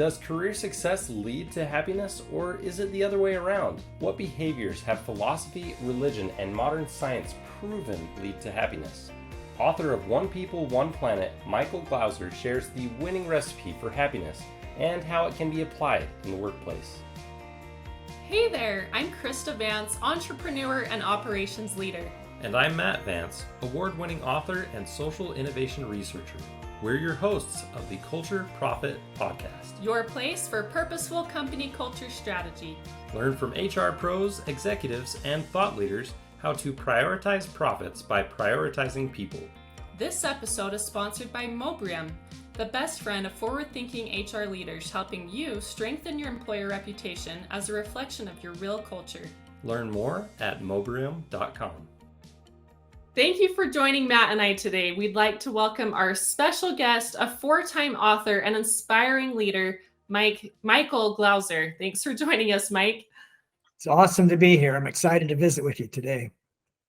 Does career success lead to happiness, or is it the other way around? What behaviors have philosophy, religion, and modern science proven lead to happiness? Author of One People, One Planet, Micahael Glauser shares the winning recipe for happiness and how it can be applied in the workplace. Hey there, I'm Krista Vance, entrepreneur and operations leader. And I'm Matt Vance, award-winning author and social innovation researcher. We're your hosts of the Culture Profit Podcast, Your place for purposeful company culture strategy. Learn from HR pros, executives, and thought leaders how to prioritize profits by prioritizing people. This episode is sponsored by Mobrium, the best friend of forward-thinking HR leaders, helping you strengthen your employer reputation as a reflection of your real culture. Learn more at mobrium.com. Thank you for joining Matt and I today. We'd like to welcome our special guest, a four-time author and inspiring leader, Micahael Glauser. Thanks for joining us, Mike. It's awesome to be here. I'm excited to visit with you today.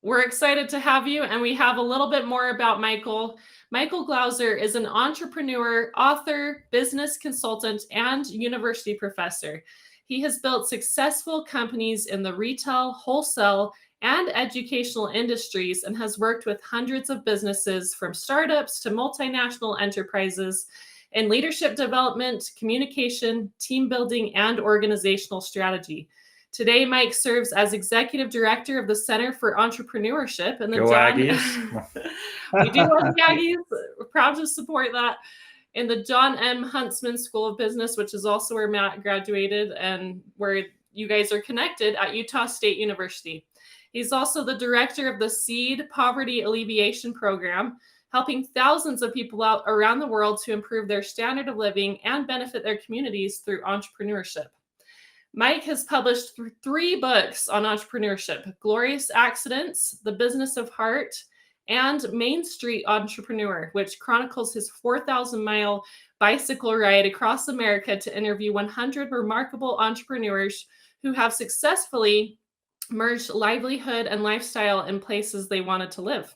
We're excited to have you, and we have a little bit more about Micahael. Micahael Glauser is an entrepreneur, author, business consultant, and university professor. He has built successful companies in the retail, wholesale, and educational industries, and has worked with hundreds of businesses from startups to multinational enterprises in leadership development, communication, team building, and organizational strategy. Today, Mike serves as executive director of the Center for Entrepreneurship and the Aggies. We do love the Aggies. We're proud to support that. In the Jon M Huntsman School of Business, which is also where Matt graduated and where you guys are connected at Utah State University. He's also the director of the SEED Poverty Alleviation Program, helping thousands of people out around the world to improve their standard of living and benefit their communities through entrepreneurship. Mike has published 3 books on entrepreneurship: Glorious Accidents, The Business of Heart, and Main Street Entrepreneur, which chronicles his 4,000-mile bicycle ride across America to interview 100 remarkable entrepreneurs who have successfully merged livelihood and lifestyle in places they wanted to live.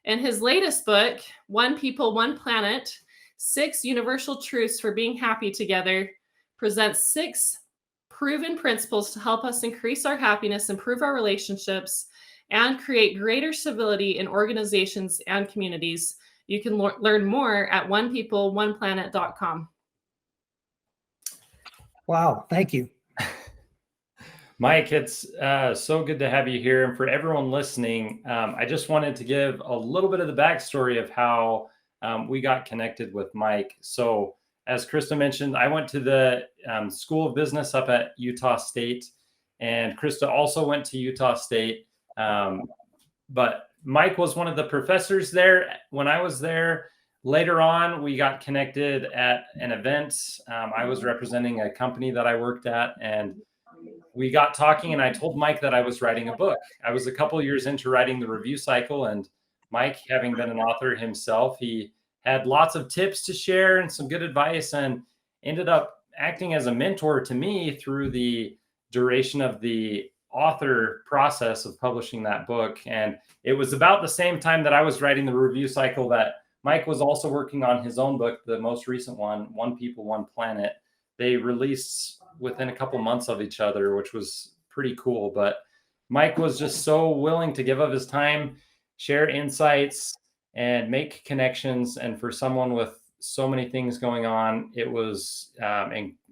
In his latest book, One People, One Planet, 6 Universal Truths for Being Happy Together, presents 6 proven principles to help us increase our happiness, improve our relationships, and create greater civility in organizations and communities. You can learn more at onepeopleoneplanet.com. Wow, thank you. Mike, it's so good to have you here. And for everyone listening, I just wanted to give a little bit of the backstory of how we got connected with Mike. So as Krista mentioned, I went to the School of Business up at Utah State, and Krista also went to Utah State. But Mike was one of the professors there when I was there. Later on, we got connected at an event. I was representing a company that I worked at, and we got talking, and I told Mike that I was writing a book. I was a couple years into writing the review cycle, and Mike, having been an author himself, he had lots of tips to share and some good advice, and ended up acting as a mentor to me through the duration of the author process of publishing that book. And it was about the same time that I was writing the review cycle that Mike was also working on his own book, the most recent one, One People, One Planet. They released within a couple months of each other, which was pretty cool. But Mike was just so willing to give of his time, share insights, and make connections. And for someone with so many things going on, it was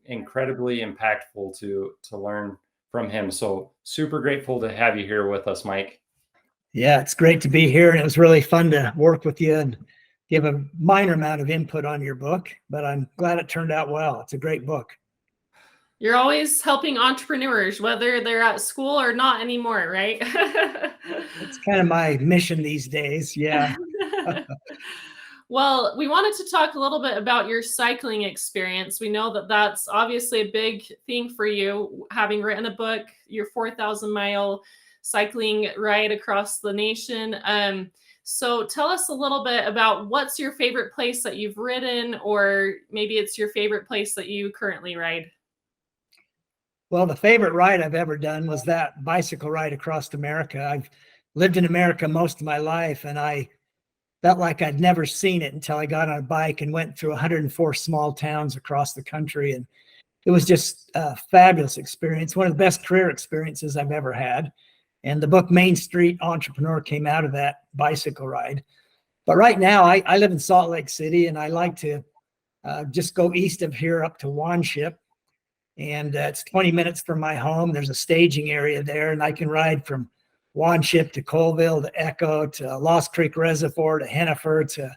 incredibly impactful to learn from him. So super grateful to have you here with us, Mike. Yeah, it's great to be here. And it was really fun to work with you and give a minor amount of input on your book, but I'm glad it turned out well. It's a great book. You're always helping entrepreneurs, whether they're at school or not anymore, right? It's kind of my mission these days. Yeah. Well, we wanted to talk a little bit about your cycling experience. We know that that's obviously a big thing for you, having written a book, your 4,000-mile cycling ride across the nation. So tell us a little bit about what's your favorite place that you've ridden, or maybe it's your favorite place that you currently ride. Well, the favorite ride I've ever done was that bicycle ride across America. I've lived in America most of my life, and I felt like I'd never seen it until I got on a bike and went through 104 small towns across the country. And it was just a fabulous experience, one of the best career experiences I've ever had. And the book Main Street Entrepreneur came out of that bicycle ride. But right now, I live in Salt Lake City, and I like to just go east of here up to Wanship. And it's 20 minutes from my home. There's a staging area there, and I can ride from Wanship to Colville to Echo to Lost Creek Reservoir to Hennifer to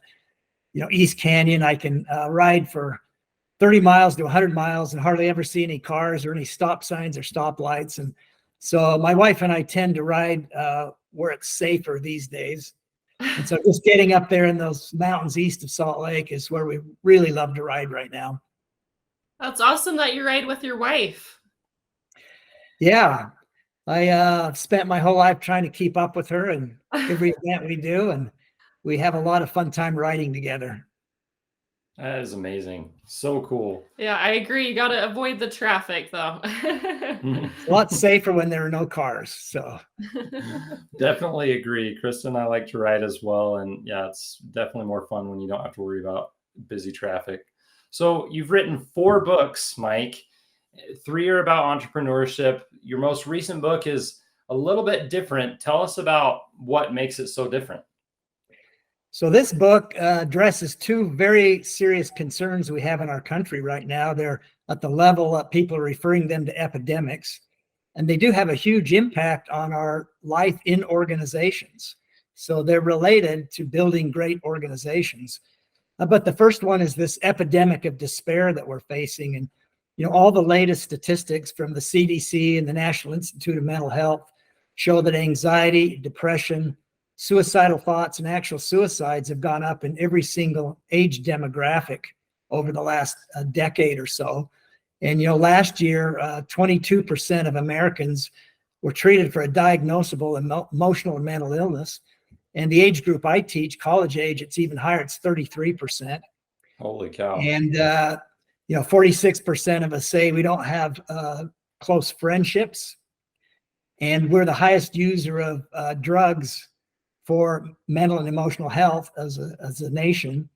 East Canyon. I can ride for 30 miles to 100 miles and hardly ever see any cars or any stop signs or stoplights. And so my wife and I tend to ride where it's safer these days. And so just getting up there in those mountains east of Salt Lake is where we really love to ride right now. That's awesome that you ride with your wife. Yeah. I spent my whole life trying to keep up with her in every event we do, and we have a lot of fun time riding together. That is amazing. So cool. Yeah, I agree. You got to avoid the traffic, though. It's a lot safer when there are no cars. So definitely agree. Krista and I like to ride as well. And yeah, it's definitely more fun when you don't have to worry about busy traffic. So you've written 4 books, Mike. 3 are about entrepreneurship. Your most recent book is a little bit different. Tell us about what makes it so different. So this book addresses 2 very serious concerns we have in our country right now. They're at the level of people are referring them to epidemics, and they do have a huge impact on our life in organizations. So they're related to building great organizations. But the first one is this epidemic of despair that we're facing. And all the latest statistics from the CDC and the National Institute of Mental Health show that anxiety, depression, suicidal thoughts, and actual suicides have gone up in every single age demographic over the last decade or so. And last year, 22% of Americans were treated for a diagnosable emotional and mental illness. And the age group I teach, college age, it's even higher. It's 33%. Holy cow. And 46% of us say we don't have close friendships. And we're the highest user of drugs for mental and emotional health as a nation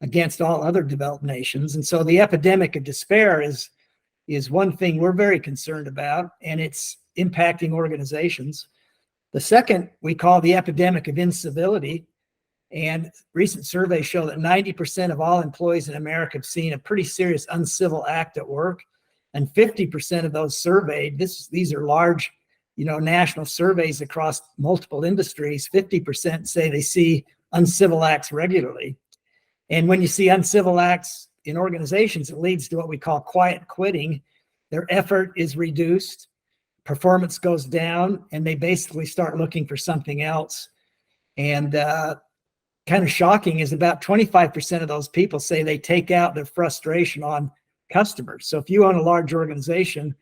against all other developed nations. And so the epidemic of despair is one thing we're very concerned about, and it's impacting organizations. The second we call the epidemic of incivility. And recent surveys show that 90% of all employees in America have seen a pretty serious uncivil act at work. And 50% of those surveyed, these are large, national surveys across multiple industries, 50% say they see uncivil acts regularly. And when you see uncivil acts in organizations, it leads to what we call quiet quitting. Their effort is reduced, performance goes down, and they basically start looking for something else. And kind of shocking is about 25% of those people say they take out their frustration on customers. So if you own a large organization,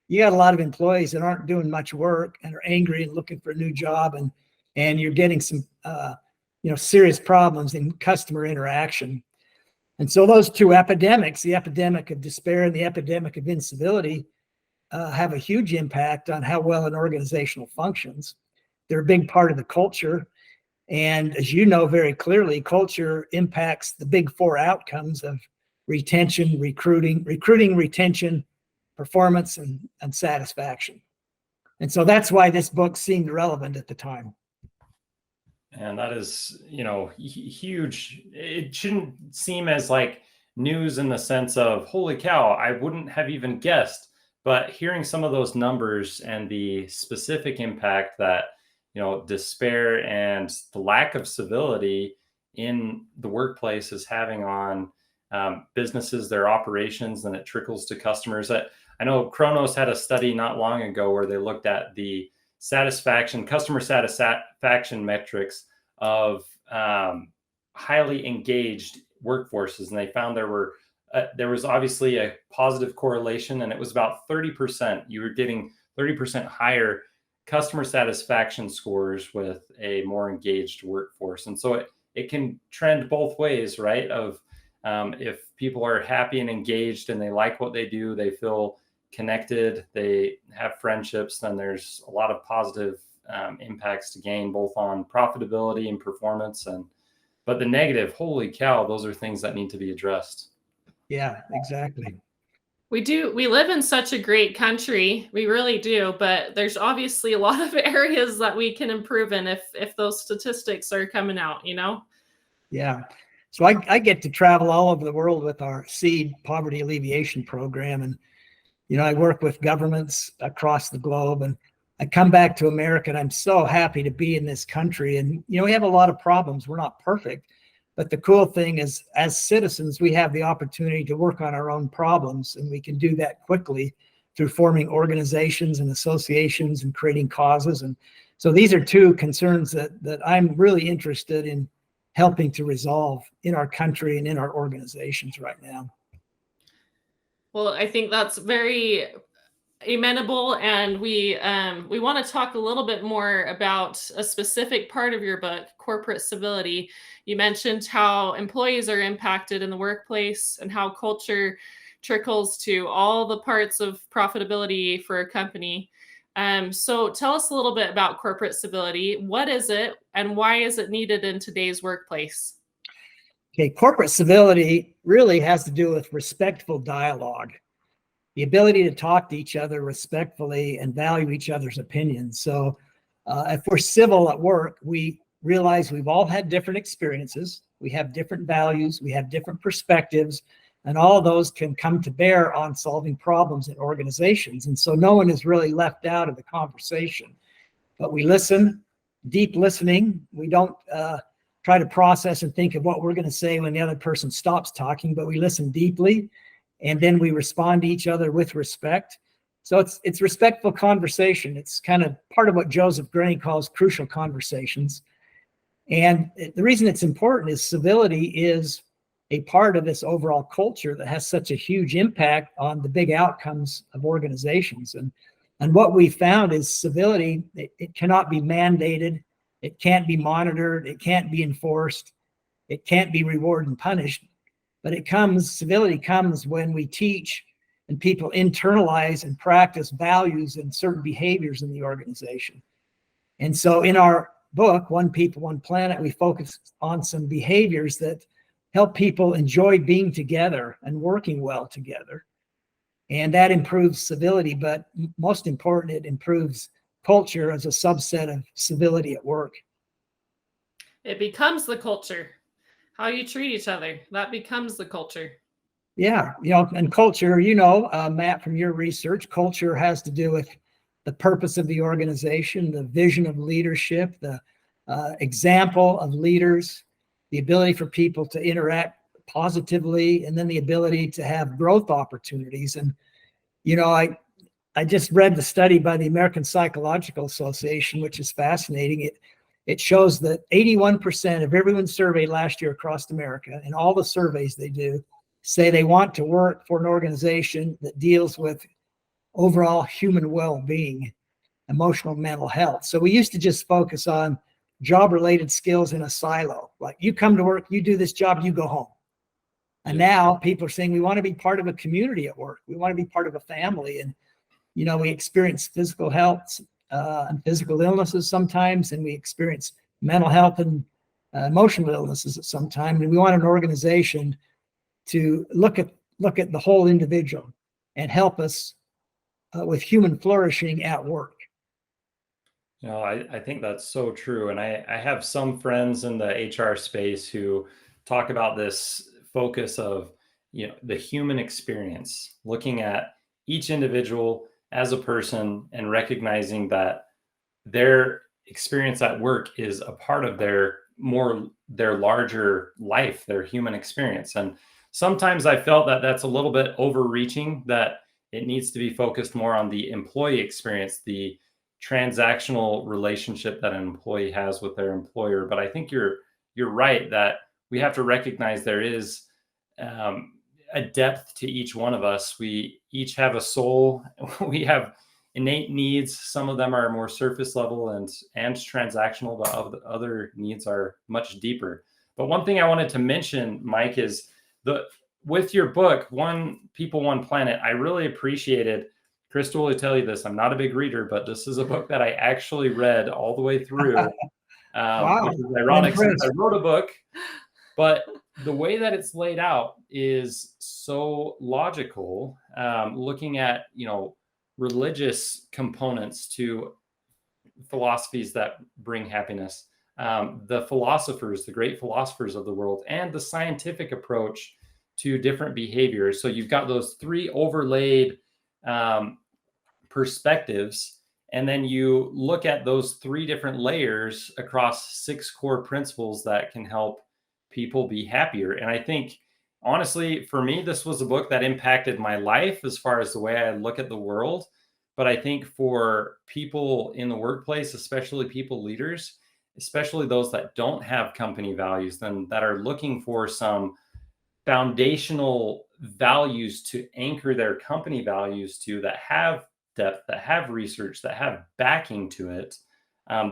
you got a lot of employees that aren't doing much work and are angry and looking for a new job, and you're getting some serious problems in customer interaction. And so those 2 epidemics, the epidemic of despair and the epidemic of incivility, have a huge impact on how well an organizational functions. They're a big part of the culture. And as you know very clearly, culture impacts the big 4 outcomes of retention, recruiting, retention, performance, and satisfaction. And so that's why this book seemed relevant at the time. And that is, huge. It shouldn't seem as like news in the sense of, holy cow, I wouldn't have even guessed. But hearing some of those numbers and the specific impact that despair and the lack of civility in the workplace is having on businesses, their operations, and it trickles to customers. I know Kronos had a study not long ago where they looked at the customer satisfaction metrics of highly engaged workforces, and they found there was obviously a positive correlation, and it was about 30%. You were getting 30% higher customer satisfaction scores with a more engaged workforce. And so it can trend both ways, right? Of if people are happy and engaged and they like what they do, they feel connected, they have friendships, then there's a lot of positive impacts to gain both on profitability and performance. And But the negative, holy cow, those are things that need to be addressed. Yeah, exactly. We do. We live in such a great country. We really do. But there's obviously a lot of areas that we can improve in if those statistics are coming out, Yeah. So I get to travel all over the world with our SEED poverty alleviation program. And, I work with governments across the globe, and I come back to America, and I'm so happy to be in this country. And, we have a lot of problems. We're not perfect. But the cool thing is, as citizens, we have the opportunity to work on our own problems, and we can do that quickly through forming organizations and associations and creating causes. And so these are two concerns that I'm really interested in helping to resolve in our country and in our organizations right now. Well, I think that's very amenable, and we want to talk a little bit more about a specific part of your book, corporate civility. You mentioned how employees are impacted in the workplace and how culture trickles to all the parts of profitability for a company. So tell us a little bit about corporate civility. What is it, and why is it needed in today's workplace? Okay, corporate civility really has to do with respectful dialogue, the ability to talk to each other respectfully and value each other's opinions. So if we're civil at work, we realize we've all had different experiences. We have different values. We have different perspectives. And all of those can come to bear on solving problems in organizations. And so no one is really left out of the conversation. But we listen, deep listening. We don't try to process and think of what we're going to say when the other person stops talking, but we listen deeply. And then we respond to each other with respect. So it's respectful conversation. It's kind of part of what Joseph Gray calls crucial conversations. And the reason it's important is civility is a part of this overall culture that has such a huge impact on the big outcomes of organizations. And what we found is civility, it cannot be mandated. It can't be monitored. It can't be enforced. It can't be rewarded and punished. But civility comes when we teach and people internalize and practice values and certain behaviors in the organization. And so in our book, One People, One Planet, we focus on some behaviors that help people enjoy being together and working well together. And that improves civility, but most important, it improves culture as a subset of civility at work. It becomes the culture. How you treat each other, that becomes the culture. Yeah, and culture, Matt, from your research, culture has to do with the purpose of the organization, the vision of leadership, the example of leaders, the ability for people to interact positively, and then the ability to have growth opportunities. And, I just read the study by the American Psychological Association, which is fascinating. It shows that 81% of everyone surveyed last year across America, and all the surveys they do, say they want to work for an organization that deals with overall human well-being, emotional, mental health. So we used to just focus on job-related skills in a silo. Like, you come to work, you do this job, you go home. And now people are saying we want to be part of a community at work. We want to be part of a family. And, we experience physical health and physical illnesses sometimes, and we experience mental health and emotional illnesses at some time. And we want an organization to look at the whole individual and help us with human flourishing at work. I think that's so true. And I have some friends in the HR space who talk about this focus of, the human experience, looking at each individual as a person and recognizing that their experience at work is a part of their larger life, their human experience. And sometimes I felt that that's a little bit overreaching, that it needs to be focused more on the employee experience, the transactional relationship that an employee has with their employer. But I think you're right that we have to recognize there is a depth to each one of us. We each have a soul. We have innate needs. Some of them are more surface level and transactional, but other needs are much deeper. But one thing I wanted to mention, Mike, is with your book, One People, One Planet, I really appreciated. Crystal will tell you this. I'm not a big reader, but this is a book that I actually read all the way through. Wow. which is ironic since I Impressed. wrote a book. But the way that it's laid out is so logical, looking at, religious components to philosophies that bring happiness, the great philosophers of the world, and the scientific approach to different behaviors. So you've got those three overlaid perspectives, and then you look at those three different layers across 6 core principles that can help people be happier. And I think, honestly, for me, this was a book that impacted my life as far as the way I look at the world. But I think for people in the workplace, especially people leaders, especially those that don't have company values, then that are looking for some foundational values to anchor their company values to, that have depth, that have research, that have backing to it.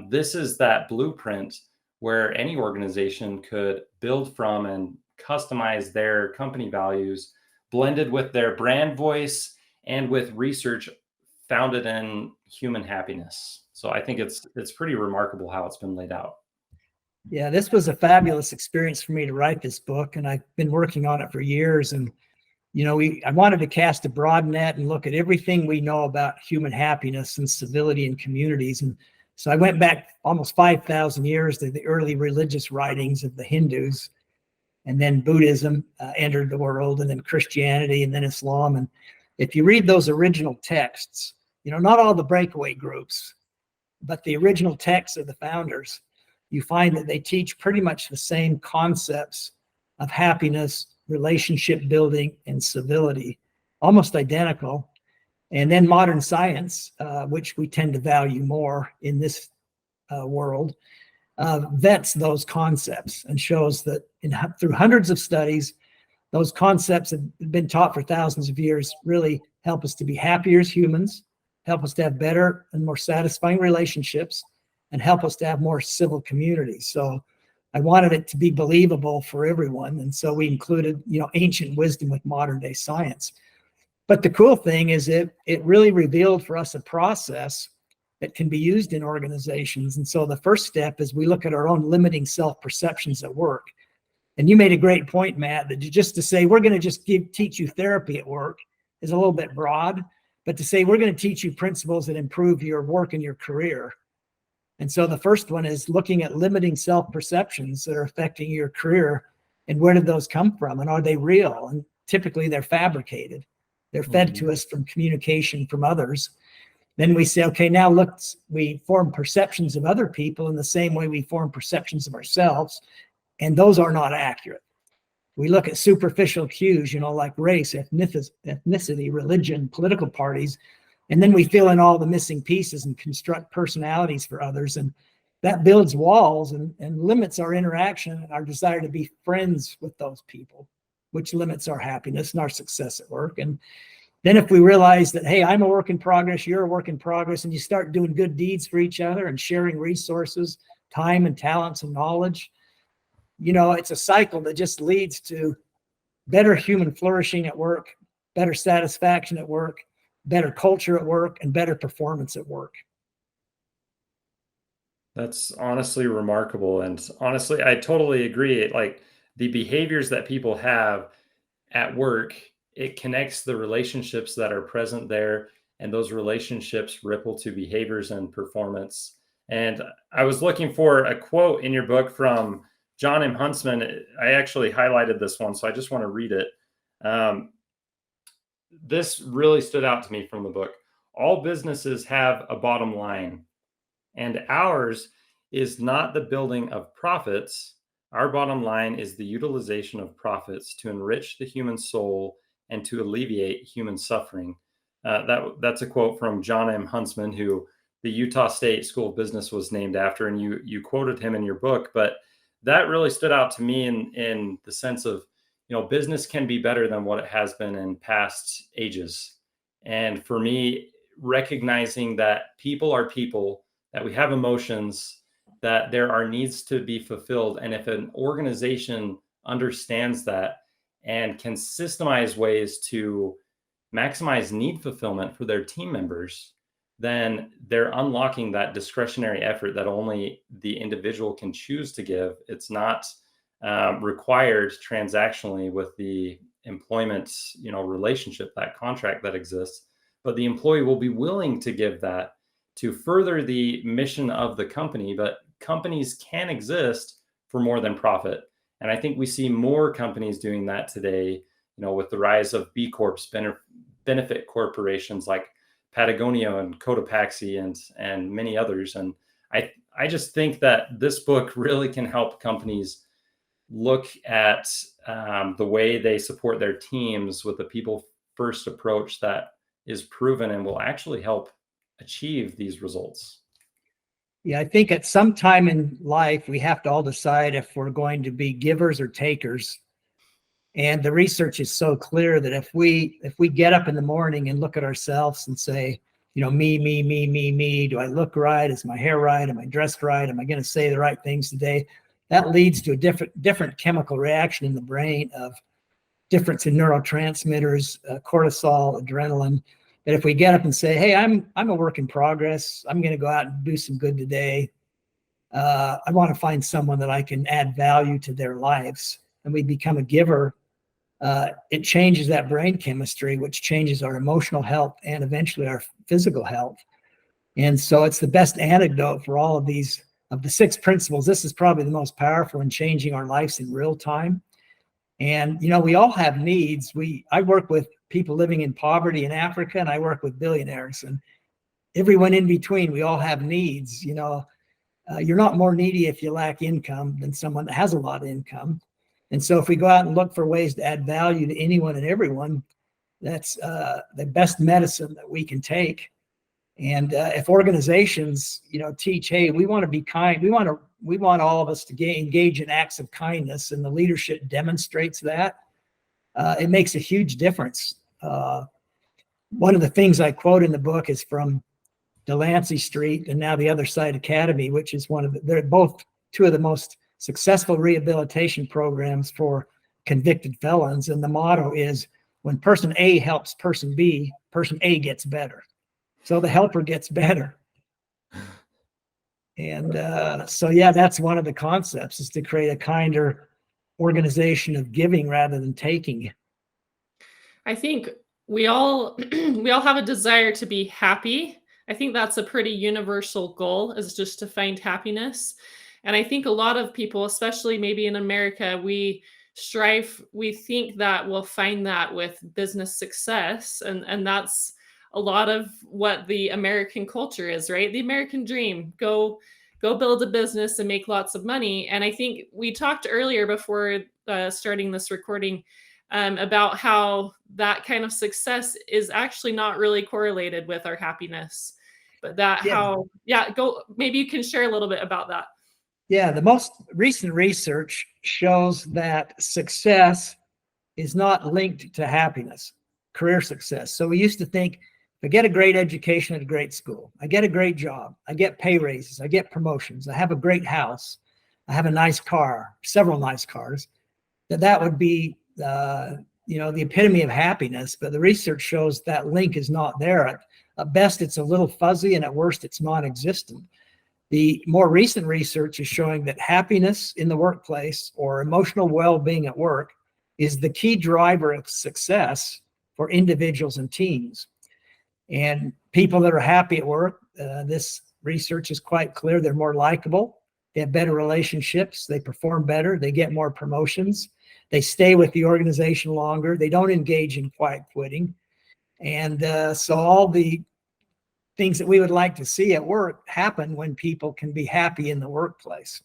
This is that blueprint where any organization could build from and customize their company values, blended with their brand voice and with research founded in human happiness. So I think it's pretty remarkable how it's been laid out. Yeah, this was a fabulous experience for me to write this book, and I've been working on it for years. And I wanted to cast a broad net and look at everything we know about human happiness and civility in communities. And so I went back almost 5,000 years to the early religious writings of the Hindus, and then Buddhism entered the world, and then Christianity, and then Islam. And if you read those original texts, not all the breakaway groups, but the original texts of the founders, you find that they teach pretty much the same concepts of happiness, relationship building, and civility, almost identical. And then modern science, which we tend to value more in this world, vets those concepts and shows that through hundreds of studies, those concepts have been taught for thousands of years, really help us to be happier as humans, help us to have better and more satisfying relationships, and help us to have more civil communities. So I wanted it to be believable for everyone. And so we included, ancient wisdom with modern day science. But the cool thing is it really revealed for us a process that can be used in organizations. And so the first step is we look at our own limiting self-perceptions at work. And you made a great point, Matt, that just to say we're going to just teach you therapy at work is a little bit broad, but to say we're going to teach you principles that improve your work and your career. And so the first one is looking at limiting self-perceptions that are affecting your career, and where did those come from, and are they real? And typically they're fabricated. They're fed to us from communication from others. Then we say, okay, now we form perceptions of other people in the same way we form perceptions of ourselves, and those are not accurate. We look at superficial cues, like race, ethnicity, religion, political parties, and then we fill in all the missing pieces and construct personalities for others. And that builds walls and limits our interaction and our desire to be friends with those people, which limits our happiness and our success at work. And then if we realize that, hey, I'm a work in progress, you're a work in progress, and you start doing good deeds for each other and sharing resources, time and talents and knowledge, it's a cycle that just leads to better human flourishing at work, better satisfaction at work, better culture at work, and better performance at work. That's honestly remarkable. And honestly, I totally agree. Like the behaviors that people have at work, it connects the relationships that are present there, and those relationships ripple to behaviors and performance. And I was looking for a quote in your book from Jon M. Huntsman. I actually highlighted this one, so I just want to read it. This really stood out to me from the book. All businesses have a bottom line, and ours is not the building of profits. Our bottom line is the utilization of profits to enrich the human soul and to alleviate human suffering. That's a quote from Jon M. Huntsman, who the Utah State School of Business was named after, and you quoted him in your book. But that really stood out to me in the sense of, business can be better than what it has been in past ages. And for me, recognizing that people are people, that we have emotions, that there are needs to be fulfilled. And if an organization understands that and can systemize ways to maximize need fulfillment for their team members, then they're unlocking that discretionary effort that only the individual can choose to give. It's not required transactionally with the employment, relationship, that contract that exists, but the employee will be willing to give that to further the mission of the company. But companies can exist for more than profit. And I think we see more companies doing that today, with the rise of B Corps, benefit corporations like Patagonia and Cotopaxi and many others. And I just think that this book really can help companies look at the way they support their teams with the people first approach that is proven and will actually help achieve these results. Yeah, I think at some time in life, we have to all decide if we're going to be givers or takers. And the research is so clear that if we get up in the morning and look at ourselves and say, me, do I look right? Is my hair right? Am I dressed right? Am I going to say the right things today? That leads to a different chemical reaction in the brain of difference in neurotransmitters, cortisol, adrenaline. That if we get up and say, hey, I'm a work in progress, I'm going to go out and do some good today. I want to find someone that I can add value to their lives, and we become a giver. It changes that brain chemistry, which changes our emotional health and eventually our physical health. And so it's the best antidote for all of these, of the 6 principles. This is probably the most powerful in changing our lives in real time. And, we all have needs. I work with people living in poverty in Africa, and I work with billionaires, and everyone in between. We all have needs. You're not more needy if you lack income than someone that has a lot of income. And so if we go out and look for ways to add value to anyone and everyone, that's the best medicine that we can take. And if organizations, teach, hey, we want to be kind, we want all of us to engage in acts of kindness, and the leadership demonstrates that, it makes a huge difference. One of the things I quote in the book is from Delancey Street and Now the Other Side Academy, which is they're both 2 of the most successful rehabilitation programs for convicted felons. And the motto is, when person A helps person B, person A gets better. So the helper gets better. And so, yeah, that's one of the concepts, is to create a kinder organization of giving rather than taking. I think we all have a desire to be happy. I think that's a pretty universal goal, is just to find happiness. And I think a lot of people, especially maybe in America, we think that we'll find that with business success. And that's a lot of what the American culture is, right? The American dream, go build a business and make lots of money. And I think we talked earlier before starting this recording about how that kind of success is actually not really correlated with our happiness, but maybe you can share a little bit about that. Yeah, the most recent research shows that success is not linked to happiness, career success. So we used to think, if I get a great education at a great school, I get a great job, I get pay raises, I get promotions, I have a great house, I have a nice car, several nice cars, that would be the epitome of happiness. But the research shows that link is not there. At best, it's a little fuzzy, and at worst, it's non-existent. The more recent research is showing that happiness in the workplace, or emotional well-being at work, is the key driver of success for individuals and teams. And people that are happy at work, this research is quite clear, they're more likable, they have better relationships, they perform better, they get more promotions, they stay with the organization longer, they don't engage in quiet quitting. And so all the things that we would like to see at work happen when people can be happy in the workplace.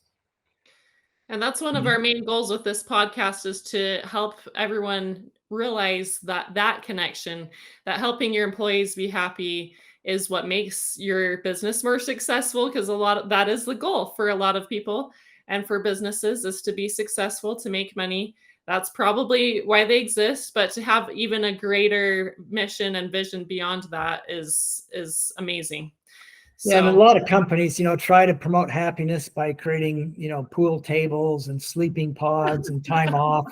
And that's one of our main goals with this podcast, is to help everyone realize that connection, that helping your employees be happy is what makes your business more successful, because that is the goal for a lot of people and for businesses, is to be successful, to make money. That's probably why they exist, but to have even a greater mission and vision beyond that is amazing. Yeah, and a lot of companies, try to promote happiness by creating, pool tables and sleeping pods and time off.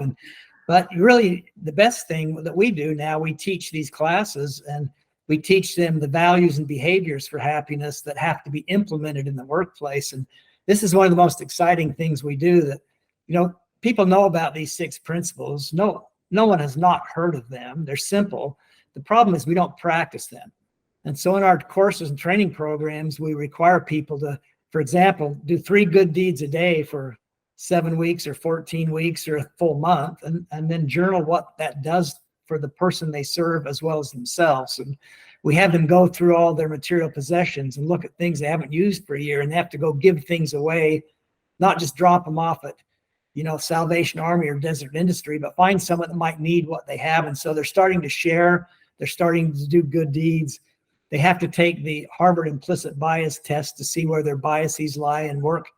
But really, the best thing that we do now, we teach these classes, and we teach them the values and behaviors for happiness that have to be implemented in the workplace. And this is one of the most exciting things we do, that, people know about these 6 principles. No one has not heard of them. They're simple. The problem is we don't practice them. And so in our courses and training programs, we require people to, for example, do 3 good deeds a day for 7 weeks or 14 weeks or a full month, and then journal what that does for the person they serve as well as themselves. And we have them go through all their material possessions and look at things they haven't used for a year, and they have to go give things away, not just drop them off at, Salvation Army or Desert Industry, but find someone that might need what they have. And so they're starting to share, they're starting to do good deeds. They have to take the Harvard implicit bias test to see where their biases lie and work,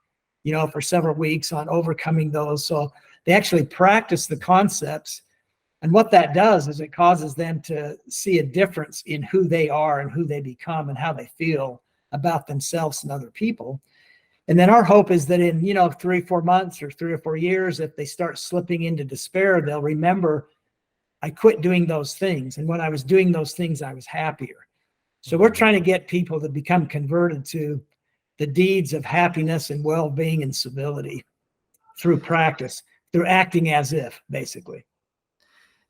for several weeks on overcoming those. So they actually practice the concepts. And what that does is it causes them to see a difference in who they are and who they become and how they feel about themselves and other people. And then our hope is that in, 3 or 4 months or 3 or 4 years, if they start slipping into despair, they'll remember, I quit doing those things. And when I was doing those things, I was happier. So we're trying to get people to become converted to the deeds of happiness and well-being and civility through practice, through acting as if, basically.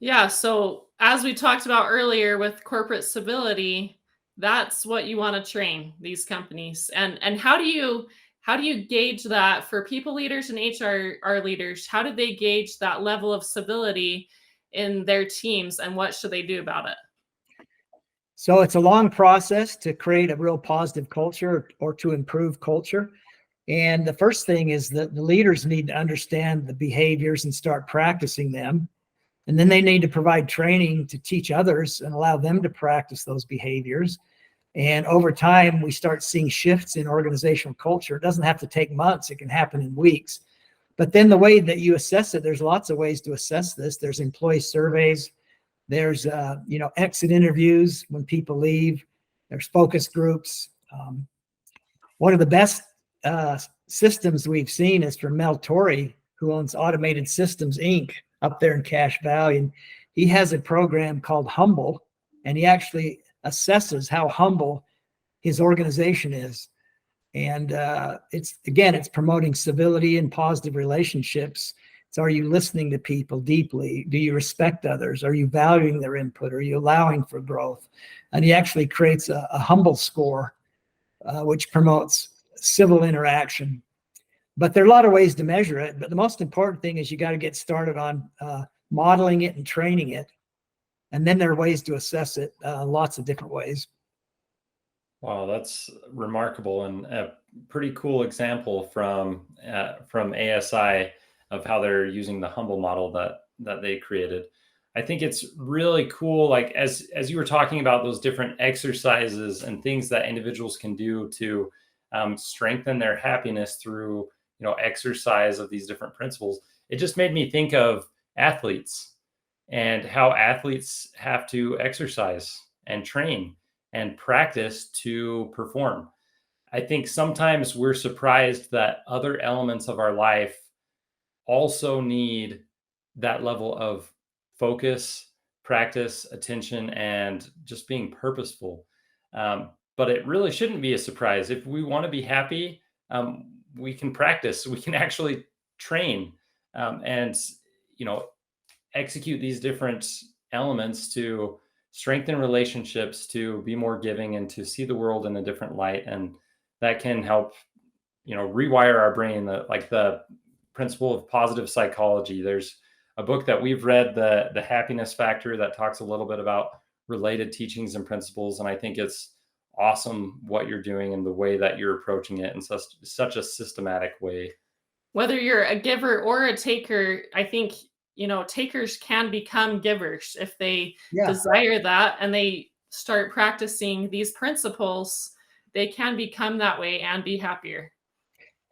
Yeah. So as we talked about earlier with corporate civility, that's what you want to train these companies. And how do you gauge that for people leaders and HR leaders? How do they gauge that level of civility in their teams, and what should they do about it? So it's a long process to create a real positive culture or to improve culture. And the first thing is that the leaders need to understand the behaviors and start practicing them. And then they need to provide training to teach others and allow them to practice those behaviors. And over time, we start seeing shifts in organizational culture. It doesn't have to take months. It can happen in weeks. But then the way that you assess it, there's lots of ways to assess this. There's employee surveys. There's, exit interviews when people leave. There's focus groups. One of the best systems we've seen is from Mel Torrey, who owns Automated Systems, Inc. up there in Cache Valley. And he has a program called Humble, and he actually assesses how humble his organization is. And it's promoting civility and positive relationships. So are you listening to people deeply? Do you respect others? Are you valuing their input? Are you allowing for growth? And he actually creates a humble score, which promotes civil interaction. But there are a lot of ways to measure it. But the most important thing is you got to get started on modeling it and training it. And then there are ways to assess it, lots of different ways. Wow, that's remarkable, and a pretty cool example from ASI of how they're using the Humble model that they created. I think it's really cool. Like as you were talking about those different exercises and things that individuals can do to strengthen their happiness through exercise of these different principles, it just made me think of athletes and how athletes have to exercise and train and practice to perform. I think sometimes we're surprised that other elements of our life also need that level of focus, practice, attention, and just being purposeful. But it really shouldn't be a surprise. If we want to be happy, we can practice. We can actually train and execute these different elements to strengthen relationships, to be more giving, and to see the world in a different light. And that can help, rewire our brain. The principle of positive psychology. There's a book that we've read, the Happiness Factor, that talks a little bit about related teachings and principles. And I think it's awesome what you're doing and the way that you're approaching it in such a systematic way. Whether you're a giver or a taker, I think, takers can become givers if they desire that and they start practicing these principles. They can become that way and be happier.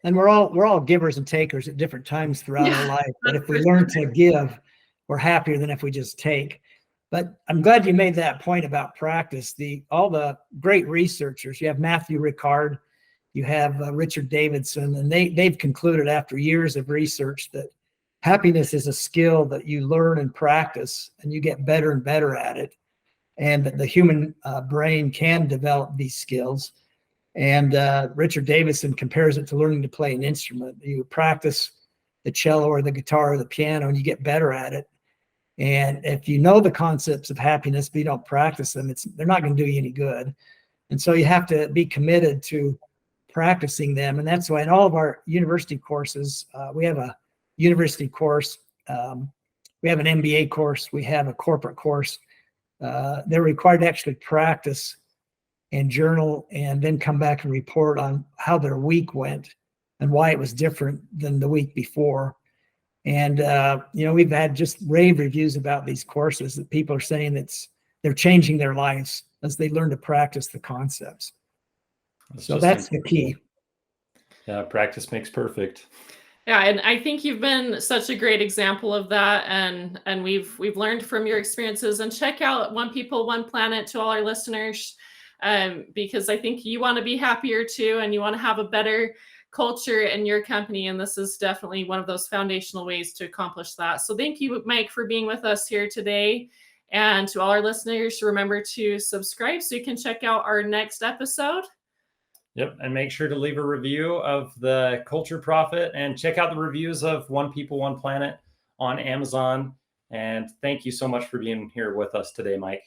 And we're all givers and takers at different times throughout our life. But if we learn to give, we're happier than if we just take. But I'm glad you made that point about practice. All the great researchers, you have Matthew Ricard, you have Richard Davidson, and they've concluded after years of research that happiness is a skill that you learn and practice, and you get better and better at it. and that the human brain can develop these skills. And Richard Davidson compares it to learning to play an instrument. You practice the cello or the guitar or the piano, and you get better at it. And if you know the concepts of happiness, but you don't practice them, they're not going to do you any good. And so you have to be committed to practicing them. And that's why in all of our university courses, we have a university course, we have an MBA course, we have a corporate course. They're required to actually practice and journal and then come back and report on how their week went and why it was different than the week before. And, we've had just rave reviews about these courses that people are saying they're changing their lives as they learn to practice the concepts. So that's the key. Yeah, practice makes perfect. Yeah, and I think you've been such a great example of that, and we've learned from your experiences. And check out One People, One Planet to all our listeners, because I think you want to be happier too, and you want to have a better culture in your company, and this is definitely one of those foundational ways to accomplish that. So thank you, Mike, for being with us here today. And to all our listeners, remember to subscribe so you can check out our next episode. Yep. And make sure to leave a review of the Culture Prophet and check out the reviews of One People, One Planet on Amazon. And thank you so much for being here with us today, Mike.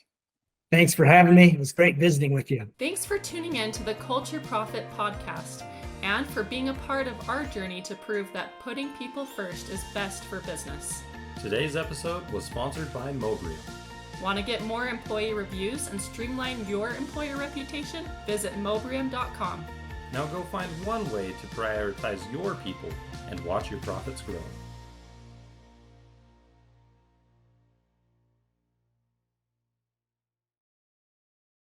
Thanks for having me. It was great visiting with you. Thanks for tuning in to the Culture Prophet podcast and for being a part of our journey to prove that putting people first is best for business. Today's episode was sponsored by Mobrium. Want to get more employee reviews and streamline your employer reputation? Visit mobrium.com. Now go find one way to prioritize your people and watch your profits grow.